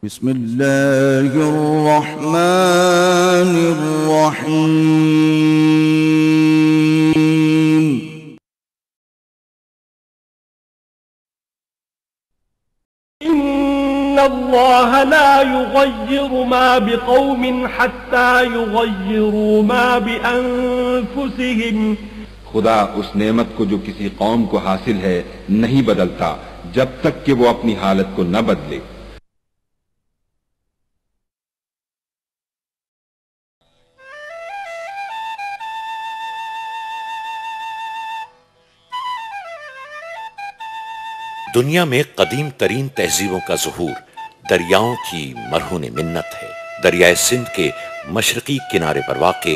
بسم اللہ الرحمن الرحیم ان اللہ لا یغیر ما بقوم حتی یغیروا ما بانفسهم خدا اس نعمت کو جو کسی قوم کو حاصل ہے نہیں بدلتا جب تک کہ وہ اپنی حالت کو نہ بدلے۔ دنیا میں قدیم ترین تہذیبوں کا ظہور دریاؤں کی مرہون منت ہے۔ دریائے سندھ کے مشرقی کنارے پر واقع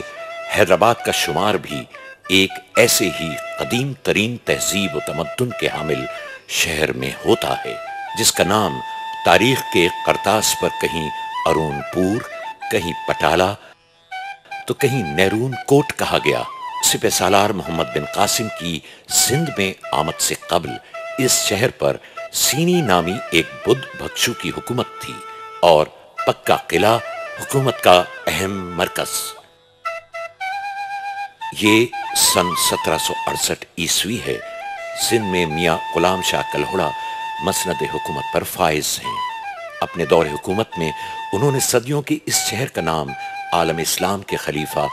حیدرآباد کا شمار بھی ایک ایسے ہی قدیم ترین تہذیب و تمدن کے حامل شہر میں ہوتا ہے، جس کا نام تاریخ کے قرطاس پر کہیں ارون پور، کہیں پٹالہ تو کہیں نیرون کوٹ کہا گیا۔ سپہ سالار محمد بن قاسم کی سندھ میں آمد سے قبل اس شہر پر سینی نامی ایک بدھ بھکشو کی حکومت تھی اور پکا قلعہ حکومت کا اہم مرکز۔ یہ سن 1768 عیسوی ہے۔ سندھ میں میاں غلام شاہ کلہوڑا مسند حکومت پر فائز ہیں۔ اپنے دور حکومت میں انہوں نے صدیوں کے اس شہر کا نام عالم اسلام کے خلیفہ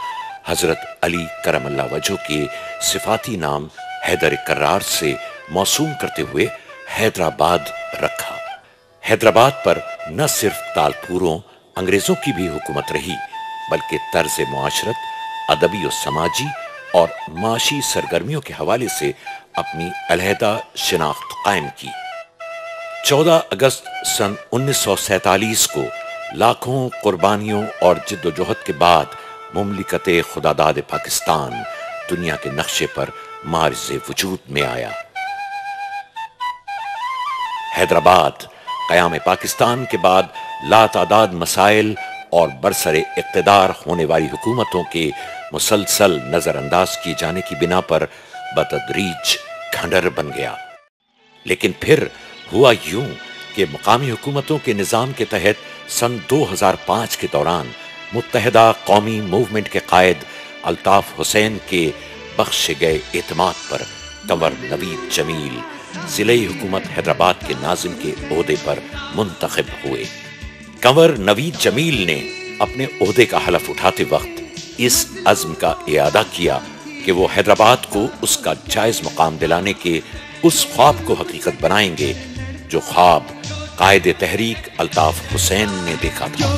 حضرت علی کرم اللہ وجہہ کے صفاتی نام حیدر کرار سے موسوم کرتے ہوئے حیدرآباد رکھا۔ حیدرآباد پر نہ صرف تالپوروں انگریزوں کی بھی حکومت رہی، بلکہ طرز معاشرت، ادبی و سماجی اور معاشی سرگرمیوں کے حوالے سے اپنی علیحدہ شناخت قائم کی۔ 14 اگست سن 1947 کو لاکھوں قربانیوں اور جد و جہد کے بعد مملکت خداداد پاکستان دنیا کے نقشے پر معرض وجود میں آیا۔ حیدرآباد قیام پاکستان کے بعد لاتعداد مسائل اور برسر اقتدار ہونے والی حکومتوں کے مسلسل نظر انداز کیے جانے کی بنا پر بتدریج کھنڈر بن گیا۔ لیکن پھر ہوا یوں کہ مقامی حکومتوں کے نظام کے تحت سن 2005 کے دوران متحدہ قومی موومنٹ کے قائد الطاف حسین کے بخشے گئے اعتماد پر کنور نوید جمیل ضلعی حکومت حیدرآباد کے ناظم کے عہدے پر منتخب ہوئے۔ کنور نوید جمیل نے اپنے عہدے کا حلف اٹھاتے وقت اس عزم کا اعادہ کیا کہ وہ حیدرآباد کو اس کا جائز مقام دلانے کے اس خواب کو حقیقت بنائیں گے جو خواب قائد تحریک الطاف حسین نے دیکھا تھا۔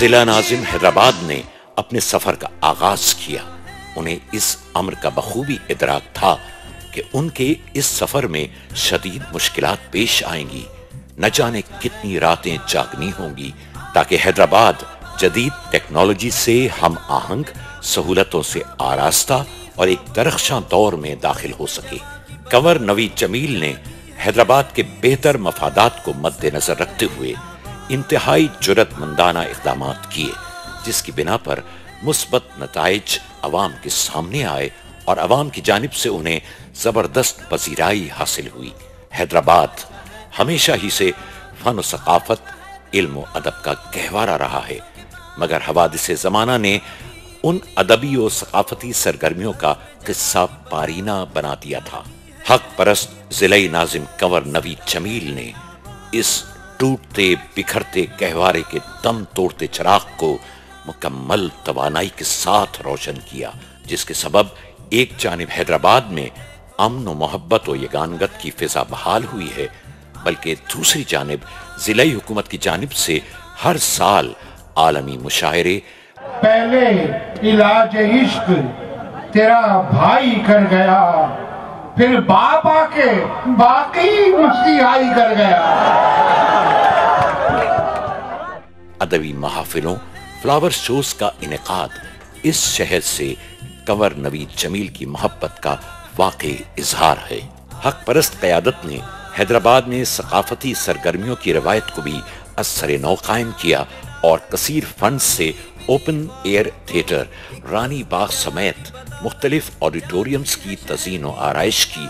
ضلع ناظم حیدرآباد نے اپنے سفر کا آغاز کیا۔ انہیں اس امر کا بخوبی ادراک تھا کہ ان کے اس سفر میں شدید مشکلات پیش آئیں گی، نہ جانے کتنی راتیں جاگنی ہوں گی تاکہ حیدرآباد جدید ٹیکنالوجی سے ہم آہنگ، سہولتوں سے آراستہ اور ایک درخشاں دور میں داخل ہو سکے۔ کنور نوید جمیل نے حیدرآباد کے بہتر مفادات کو مد نظر رکھتے ہوئے انتہائی جرأت مندانہ اقدامات کیے، جس کی بنا پر مثبت نتائج عوام کے سامنے آئے اور عوام کی جانب سے انہیں زبردست پذیرائی حاصل ہوئی۔ حیدرآباد ہمیشہ ہی سے فن و ثقافت، علم و ادب کا گہوارہ رہا ہے، مگر حوادث زمانہ نے ان ادبی و ثقافتی سرگرمیوں کا قصہ پارینہ بنا دیا تھا۔ حق پرست ضلعی ناظم کنور نوید جمیل نے اس ٹوٹتے بکھرتے گہوارے کے دم توڑتے چراغ کو مکمل توانائی کے ساتھ روشن کیا، جس کے سبب ایک جانب حیدرآباد میں امن و محبت و یگانگت کی فضا بحال ہوئی ہے، بلکہ دوسری جانب ضلعی حکومت کی جانب سے ہر سال عالمی مشاعرے پہلے علاج عشق تیرا بھائی کر گیا، پھر باپ آ کے باقی مسیحائی کر گیا۔ ادبی محافلوں، فلاور شوز کا انعقاد اس شہر سے کنور نوید جمیل کی محبت کا واقعی اظہار ہے۔ حق پرست قیادت نے حیدرآباد میں ثقافتی سرگرمیوں کی روایت کو بھی اثر نو قائم کیا اور کثیر فنڈ سے open air theatre Rani Bagh سمیت مختلف آڈیٹوریمز کی تزئین و آرائش کی،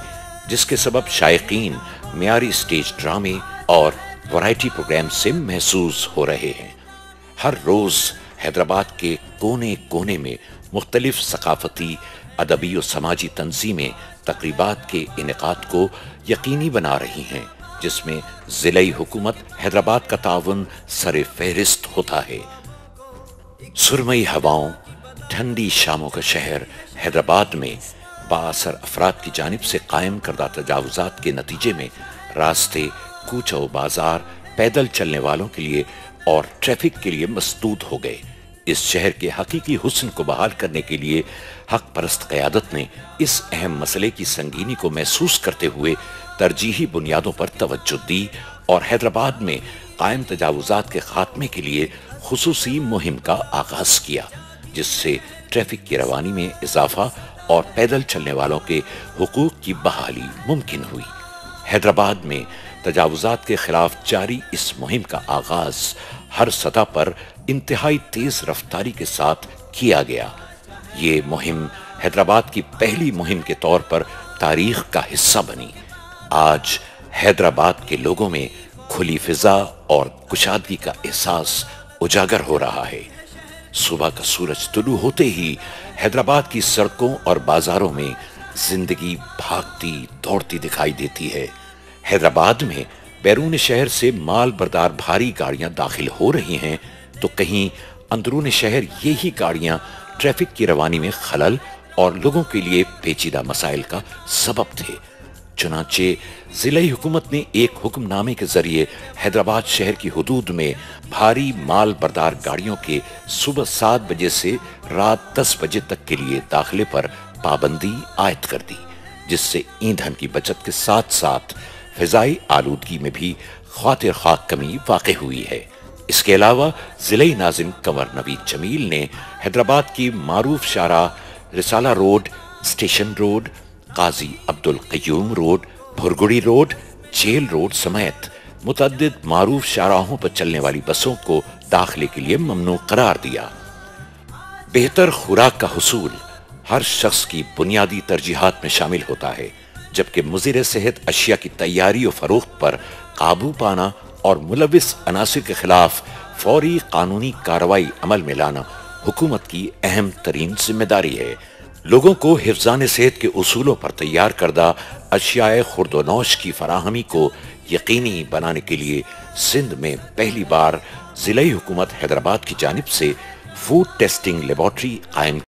جس کے سبب شائقین معیاری سٹیج ڈرامے اور ورائٹی پروگرام سے محظوظ ہو رہے ہیں۔ ہر روز حیدرآباد کے کونے کونے میں مختلف ثقافتی، ادبی و سماجی تنظیمیں تقریبات کے انعقاد کو یقینی بنا رہی ہیں، جس میں ضلعی حکومت حیدرآباد کا تعاون سر فہرست ہوتا ہے۔ سرمئی ہواؤں، ٹھنڈی شاموں کا شہر حیدرآباد میں بااثر افراد کی جانب سے قائم کردہ تجاوزات کے نتیجے میں راستے، کوچہ و بازار پیدل چلنے والوں کے لیے اور ٹریفک کے لیے مسدود ہو گئے۔ اس شہر کے حقیقی حسن کو بحال کرنے کے لیے حق پرست قیادت نے اس اہم مسئلے کی سنگینی کو محسوس کرتے ہوئے ترجیحی بنیادوں پر توجہ دی اور حیدرآباد میں قائم تجاوزات کے خاتمے کے لیے خصوصی مہم کا آغاز کیا، جس سے ٹریفک کی روانی میں اضافہ اور پیدل چلنے والوں کے حقوق کی بحالی ممکن ہوئی۔ حیدرآباد میں تجاوزات کے خلاف جاری اس مہم کا آغاز ہر سطح پر انتہائی تیز رفتاری کے ساتھ کیا گیا۔ یہ مہم حیدرآباد کی پہلی مہم کے طور پر تاریخ کا حصہ بنی۔ آج حیدرآباد کے لوگوں میں کھلی فضا اور کشادگی کا احساس اجاگر ہو رہا ہے۔ صبح کا سورج طلوع ہوتے ہی حیدرآباد کی سڑکوں اور بازاروں میں زندگی بھاگتی دوڑتی دکھائی دیتی ہے۔ حیدرآباد میں بیرون شہر سے مال بردار بھاری گاڑیاں داخل ہو رہی ہیں تو کہیں اندرون شہر یہی گاڑیاں ٹریفک کی روانی میں خلل اور لوگوں کے لیے پیچیدہ مسائل کا سبب تھے۔ چنانچہ ضلعی حکومت نے ایک حکم نامے کے ذریعے حیدرآباد شہر کی حدود میں بھاری مال بردار گاڑیوں کے صبح 7 بجے سے رات 10 بجے تک کے لیے داخلے پر پابندی عائد کر دی، جس سے ایندھن کی بچت کے ساتھ ساتھ فضائی آلودگی میں بھی خاطر خواہ کمی واقع ہوئی ہے۔ اس کے علاوہ ضلعی ناظم کنور نوید جمیل نے حیدرآباد کی معروف شاہراہ رسالہ road, station road, Qazi Abdul Qayyum road, Bhargari road, jail road سمیت متعدد معروف شاہراہوں پر چلنے والی بسوں کو داخلے کے لیے ممنوع قرار دیا۔ بہتر خوراک کا حصول ہر شخص کی بنیادی ترجیحات میں شامل ہوتا ہے، جبکہ مضر صحت اشیاء کی تیاری و فروخت پر قابو پانا اور ملوث عناصر کے خلاف فوری قانونی کارروائی عمل میں لانا حکومت کی اہم ترین ذمہ داری ہے۔ لوگوں کو حفظان صحت کے اصولوں پر تیار کردہ اشیاء خورد و نوش کی فراہمی کو یقینی بنانے کے لیے سندھ میں پہلی بار ضلعی حکومت حیدرآباد کی جانب سے فوڈ ٹیسٹنگ لیبارٹری قائم